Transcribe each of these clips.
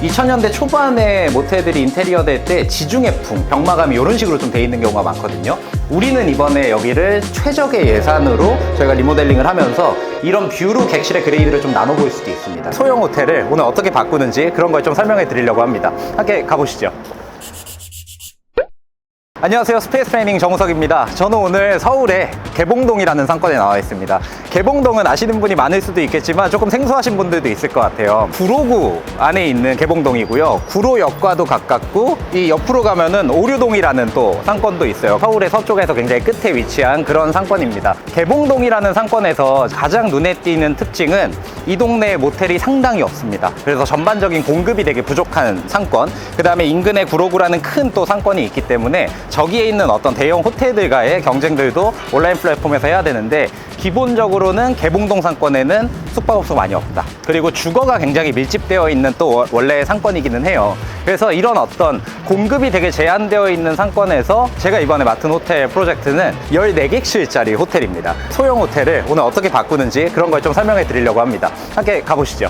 2000년대 초반에 모텔들이 인테리어 될 때 지중해풍, 벽마감이 이런 식으로 좀 돼 있는 경우가 많거든요. 우리는 이번에 여기를 최적의 예산으로 저희가 리모델링을 하면서 이런 뷰로 객실의 그레이드를 좀 나눠볼 수도 있습니다. 소형 호텔을 오늘 어떻게 바꾸는지 그런 걸 좀 설명해 드리려고 합니다. 함께 가보시죠. 안녕하세요. 스페이스 플래닝 정우석입니다. 저는 오늘 서울의 개봉동이라는 상권에 나와 있습니다. 개봉동은 아시는 분이 많을 수도 있겠지만 조금 생소하신 분들도 있을 것 같아요. 구로구 안에 있는 개봉동이고요. 구로역과도 가깝고 이 옆으로 가면은 오류동이라는 또 상권도 있어요. 서울의 서쪽에서 굉장히 끝에 위치한 그런 상권입니다. 개봉동이라는 상권에서 가장 눈에 띄는 특징은 이 동네에 모텔이 상당히 없습니다. 그래서 전반적인 공급이 되게 부족한 상권, 그 다음에 인근에 구로구라는 큰 또 상권이 있기 때문에 저기에 있는 어떤 대형 호텔들과의 경쟁들도 온라인 플랫폼에서 해야 되는데, 기본적으로는 개봉동 상권에는 숙박업소가 많이 없다. 그리고 주거가 굉장히 밀집되어 있는 또 원래 상권이기는 해요. 그래서 이런 어떤 공급이 되게 제한되어 있는 상권에서 제가 이번에 맡은 호텔 프로젝트는 14객실짜리 호텔입니다. 소형 호텔을 오늘 어떻게 바꾸는지 그런 걸 좀 설명해 드리려고 합니다. 함께 가보시죠.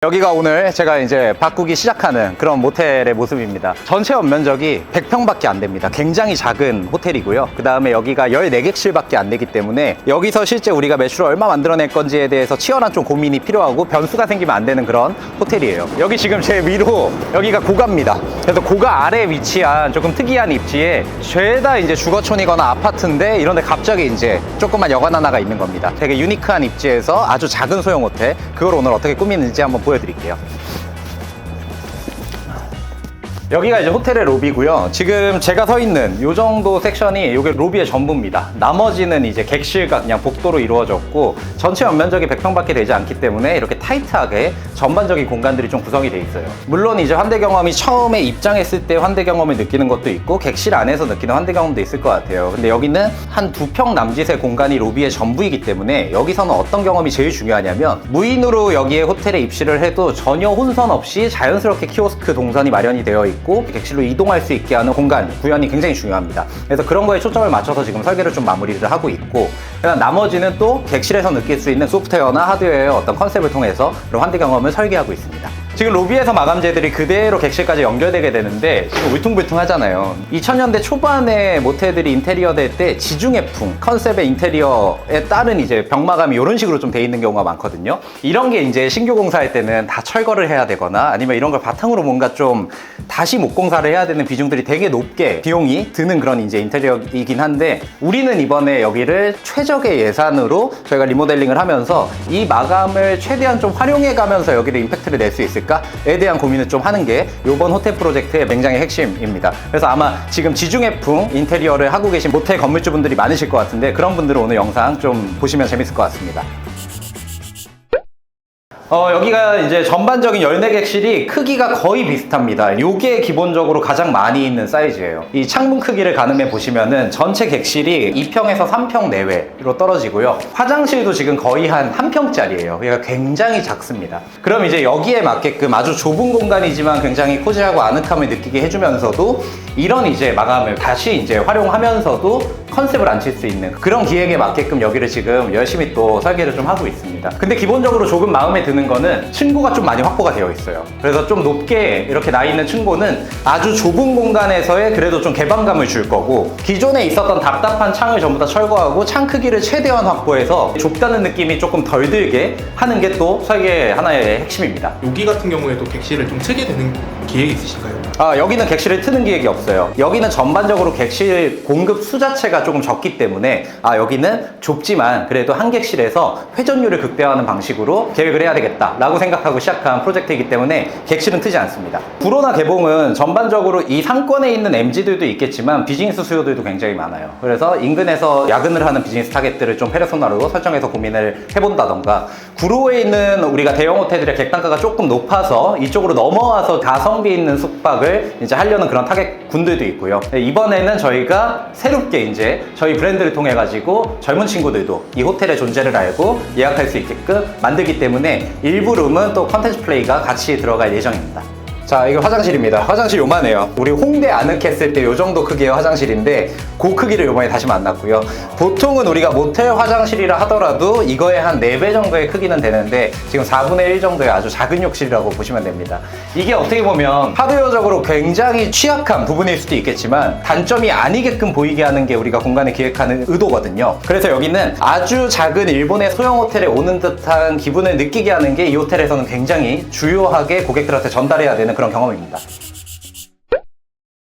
여기가 오늘 제가 이제 바꾸기 시작하는 그런 모텔의 모습입니다. 전체 연면적이 100평밖에 안 됩니다. 굉장히 작은 호텔이고요. 그 다음에 여기가 14객실밖에 안 되기 때문에 여기서 실제 우리가 매출을 얼마 만들어낼 건지에 대해서 치열한 좀 고민이 필요하고 변수가 생기면 안 되는 그런 호텔이에요. 여기 지금 제 위로 여기가 고가입니다. 그래서 고가 아래에 위치한 조금 특이한 입지에 죄다 이제 주거촌이거나 아파트인데 이런데 갑자기 이제 조그만 여관 하나가 있는 겁니다. 되게 유니크한 입지에서 아주 작은 소형 호텔, 그걸 오늘 어떻게 꾸미는지 한번 보여드릴게요. 여기가 이제 호텔의 로비고요. 지금 제가 서 있는 이 정도 섹션이 이게 로비의 전부입니다. 나머지는 이제 객실과 그냥 복도로 이루어졌고, 전체 연면적이 100평밖에 되지 않기 때문에 이렇게 타이트하게 전반적인 공간들이 좀 구성이 돼 있어요. 물론 이제 환대 경험이 처음에 입장했을 때 환대 경험을 느끼는 것도 있고 객실 안에서 느끼는 환대 경험도 있을 것 같아요. 근데 여기는 한 2평 남짓의 공간이 로비의 전부이기 때문에 여기서는 어떤 경험이 제일 중요하냐면, 무인으로 여기에 호텔에 입실을 해도 전혀 혼선 없이 자연스럽게 키오스크 동선이 마련이 되어 있고 객실로 이동할 수 있게 하는 공간 구현이 굉장히 중요합니다. 그래서 그런 거에 초점을 맞춰서 지금 설계를 좀 마무리를 하고 있고, 그다음 나머지는 또 객실에서 느낄 수 있는 소프트웨어나 하드웨어의 어떤 컨셉을 통해서 그런 환대 경험을 설계하고 있습니다. 지금 로비에서 마감재들이 그대로 객실까지 연결되게 되는데 지금 울퉁불퉁하잖아요. 2000년대 초반에 모텔들이 인테리어 될 때 지중해풍 컨셉의 인테리어에 따른 이제 벽마감이 이런 식으로 좀 돼 있는 경우가 많거든요. 이런 게 이제 신규 공사할 때는 다 철거를 해야 되거나 아니면 이런 걸 바탕으로 뭔가 좀 다시 목공사를 해야 되는 비중들이 되게 높게 비용이 드는 그런 이제 인테리어이긴 한데, 우리는 이번에 여기를 최적의 예산으로 저희가 리모델링을 하면서 이 마감을 최대한 좀 활용해 가면서 여기를 임팩트를 낼 수 있을까에 대한 고민을 좀 하는 게 이번 호텔 프로젝트의 굉장히 핵심입니다. 그래서 아마 지금 지중해풍 인테리어를 하고 계신 모텔 건물주분들이 많으실 것 같은데, 그런 분들은 오늘 영상 좀 보시면 재밌을 것 같습니다. 여기가 이제 전반적인 14객실이 크기가 거의 비슷합니다. 요게 기본적으로 가장 많이 있는 사이즈예요. 이 창문 크기를 가늠해 보시면은 전체 객실이 2평에서 3평 내외로 떨어지고요. 화장실도 지금 거의 한 1평짜리예요. 그러니까 굉장히 작습니다. 그럼 이제 여기에 맞게끔 아주 좁은 공간이지만 굉장히 코지하고 아늑함을 느끼게 해주면서도 이런 이제 마감을 다시 이제 활용하면서도 컨셉을 안 칠 수 있는 그런 기획에 맞게끔 여기를 지금 열심히 또 설계를 좀 하고 있습니다. 근데 기본적으로 조금 마음에 드는 거는 층고가 좀 많이 확보가 되어 있어요. 그래서 좀 높게 이렇게 나 있는 층고는 아주 좁은 공간에서의 그래도 좀 개방감을 줄 거고, 기존에 있었던 답답한 창을 전부 다 철거하고 창 크기를 최대한 확보해서 좁다는 느낌이 조금 덜 들게 하는 게 또 설계 하나의 핵심입니다. 여기 같은 경우에도 객실을 좀 트게 되는 계획이 있으신가요? 여기는 객실을 트는 계획이 없어요. 여기는 전반적으로 객실 공급 수 자체가 조금 적기 때문에 여기는 좁지만 그래도 한 객실에서 회전율을 극대화하는 방식으로 계획을 해야 되겠다라고 생각하고 시작한 프로젝트이기 때문에 객실은 트지 않습니다. 구로나 개봉은 전반적으로 이 상권에 있는 MG들도 있겠지만 비즈니스 수요들도 굉장히 많아요. 그래서 인근에서 야근을 하는 비즈니스 타겟들을 좀 페르소나로 설정해서 고민을 해본다던가, 구로에 있는 우리가 대형 호텔들의 객단가가 조금 높아서 이쪽으로 넘어와서 가성비 있는 숙박을 이제 하려는 그런 타겟군들도 있고요. 이번에는 저희가 새롭게 이제 저희 브랜드를 통해 가지고 젊은 친구들도 이 호텔의 존재를 알고 예약할 수 있게끔 만들기 때문에 일부 룸은 또 컨텐츠 플레이가 같이 들어갈 예정입니다. 자, 이거 화장실입니다. 화장실 요만해요. 우리 홍대 아늑했을 때 요 정도 크기의 화장실인데 그 크기를 요번에 다시 만났고요. 보통은 우리가 모텔 화장실이라 하더라도 이거의 한 4배 정도의 크기는 되는데 지금 4분의 1 정도의 아주 작은 욕실이라고 보시면 됩니다. 이게 어떻게 보면 하드웨어적으로 굉장히 취약한 부분일 수도 있겠지만 단점이 아니게끔 보이게 하는 게 우리가 공간을 기획하는 의도거든요. 그래서 여기는 아주 작은 일본의 소형 호텔에 오는 듯한 기분을 느끼게 하는 게 이 호텔에서는 굉장히 주요하게 고객들한테 전달해야 되는 그런 경험입니다.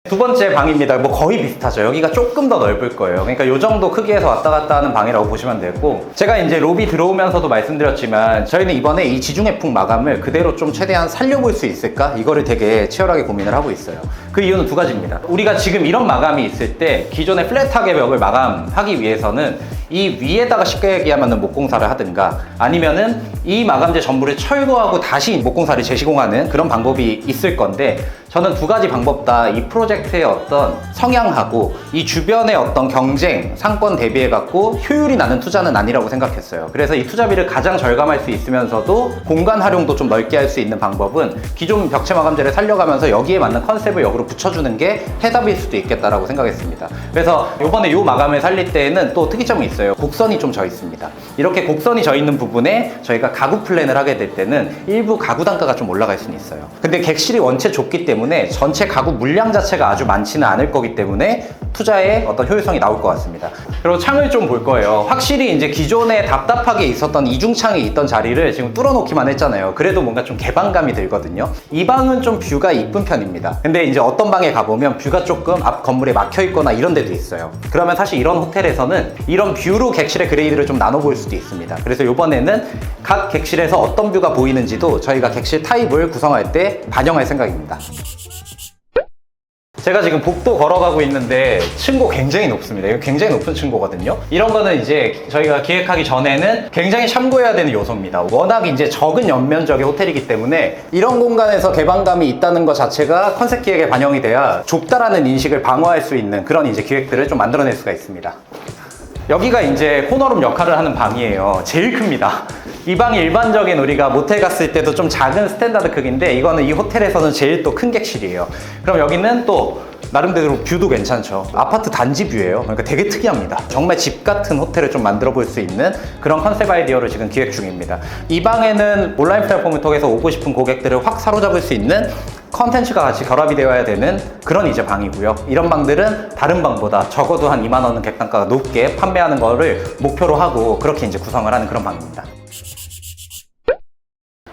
두 번째 방입니다. 뭐 거의 비슷하죠. 여기가 조금 더 넓을 거예요. 그러니까 이 정도 크기에서 왔다 갔다 하는 방이라고 보시면 되고, 제가 이제 로비 들어오면서도 말씀드렸지만 저희는 이번에 이 지중해풍 마감을 그대로 좀 최대한 살려볼 수 있을까? 이거를 되게 치열하게 고민을 하고 있어요. 그 이유는 두 가지입니다. 우리가 지금 이런 마감이 있을 때 기존의 플랫하게 벽을 마감하기 위해서는 이 위에다가 쉽게 얘기하면 목공사를 하든가 아니면은 이 마감재 전부를 철거하고 다시 목공사를 재시공하는 그런 방법이 있을 건데, 저는 두 가지 방법 다 이 프로젝트의 어떤 성향하고 이 주변의 어떤 경쟁, 상권 대비해 갖고 효율이 나는 투자는 아니라고 생각했어요. 그래서 이 투자비를 가장 절감할 수 있으면서도 공간 활용도 좀 넓게 할 수 있는 방법은 기존 벽체 마감재를 살려가면서 여기에 맞는 컨셉을 역으로 붙여주는 게 해답일 수도 있겠다라고 생각했습니다. 그래서 이번에 이 마감을 살릴 때에는 또 특이점이 있어요. 곡선이 좀 져 있습니다. 이렇게 곡선이 져 있는 부분에 저희가 가구 플랜을 하게 될 때는 일부 가구 단가가 좀 올라갈 수는 있어요. 근데 객실이 원체 좁기 때문에 전체 가구 물량 자체가 아주 많지는 않을 거기 때문에 투자의 어떤 효율성이 나올 것 같습니다. 그리고 창을 좀 볼 거예요. 확실히 이제 기존에 답답하게 있었던 이중창이 있던 자리를 지금 뚫어놓기만 했잖아요. 그래도 뭔가 좀 개방감이 들거든요. 이 방은 좀 뷰가 이쁜 편입니다. 근데 이제 어떤 방에 가보면 뷰가 조금 앞 건물에 막혀 있거나 이런 데도 있어요. 그러면 사실 이런 호텔에서는 이런 뷰로 객실의 그레이드를 좀 나눠볼 수도 있습니다. 그래서 이번에는 각 객실에서 어떤 뷰가 보이는지도 저희가 객실 타입을 구성할 때 반영할 생각입니다. 제가 지금 복도 걸어가고 있는데 층고 굉장히 높습니다. 이거 굉장히 높은 층고거든요. 이런 거는 이제 저희가 기획하기 전에는 굉장히 참고해야 되는 요소입니다. 워낙 이제 적은 연면적의 호텔이기 때문에 이런 공간에서 개방감이 있다는 것 자체가 컨셉 기획에 반영이 돼야 좁다라는 인식을 방어할 수 있는 그런 이제 기획들을 좀 만들어낼 수가 있습니다. 여기가 이제 코너룸 역할을 하는 방이에요. 제일 큽니다. 이 방이 일반적인 우리가 모텔 갔을 때도 좀 작은 스탠다드 크기인데 이거는 이 호텔에서는 제일 또 큰 객실이에요. 그럼 여기는 또 나름대로 뷰도 괜찮죠. 아파트 단지 뷰예요. 그러니까 되게 특이합니다. 정말 집 같은 호텔을 좀 만들어 볼 수 있는 그런 컨셉 아이디어를 지금 기획 중입니다. 이 방에는 온라인 플랫폼을 통해서 오고 싶은 고객들을 확 사로잡을 수 있는 컨텐츠가 같이 결합이 되어야 되는 그런 이제 방이고요. 이런 방들은 다른 방보다 적어도 한 2만 원은 객단가가 높게 판매하는 거를 목표로 하고 그렇게 이제 구성을 하는 그런 방입니다.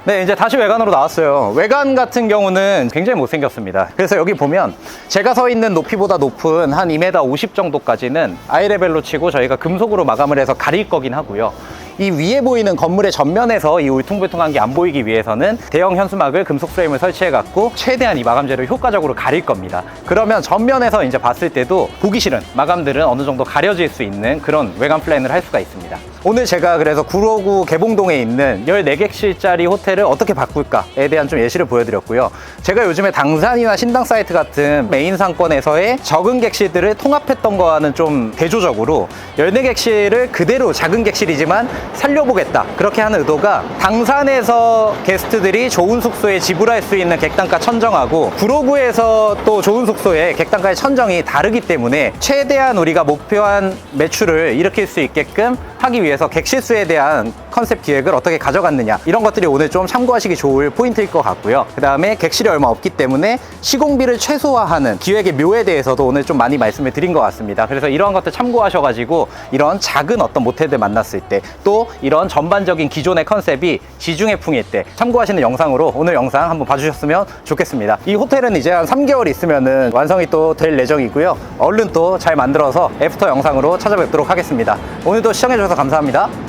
네, 이제 다시 외관으로 나왔어요. 외관 같은 경우는 굉장히 못생겼습니다. 그래서 여기 보면 제가 서 있는 높이보다 높은 한 2m 50 정도까지는 아이레벨로 치고 저희가 금속으로 마감을 해서 가릴 거긴 하고요. 이 위에 보이는 건물의 전면에서 이 울퉁불퉁한 게 안 보이기 위해서는 대형 현수막을 금속 프레임을 설치해 갖고 최대한 이 마감재를 효과적으로 가릴 겁니다. 그러면 전면에서 이제 봤을 때도 보기 싫은 마감들은 어느 정도 가려질 수 있는 그런 외관 플랜을 할 수가 있습니다. 오늘 제가 그래서 구로구 개봉동에 있는 14객실짜리 호텔을 어떻게 바꿀까에 대한 좀 예시를 보여드렸고요. 제가 요즘에 당산이나 신당 사이트 같은 메인 상권에서의 적은 객실들을 통합했던 거와는 좀 대조적으로 14객실을 그대로 작은 객실이지만 살려보겠다, 그렇게 하는 의도가 당산에서 게스트들이 좋은 숙소에 지불할 수 있는 객단가 천정하고 구로구에서 또 좋은 숙소에 객단가의 천정이 다르기 때문에 최대한 우리가 목표한 매출을 일으킬 수 있게끔 하기 위해서 객실수에 대한 컨셉 기획을 어떻게 가져갔느냐, 이런 것들이 오늘 좀 참고하시기 좋을 포인트일 것 같고요. 그 다음에 객실이 얼마 없기 때문에 시공비를 최소화하는 기획의 묘에 대해서도 오늘 좀 많이 말씀을 드린 것 같습니다. 그래서 이러한 것들 참고하셔가지고 이런 작은 어떤 모텔들 만났을 때, 또 이런 전반적인 기존의 컨셉이 지중해풍일 때 참고하시는 영상으로 오늘 영상 한번 봐주셨으면 좋겠습니다. 이 호텔은 이제 한 3개월 있으면은 완성이 또 될 예정이고요. 얼른 또 잘 만들어서 애프터 영상으로 찾아뵙도록 하겠습니다. 오늘도 시청해주셔서 감사합니다.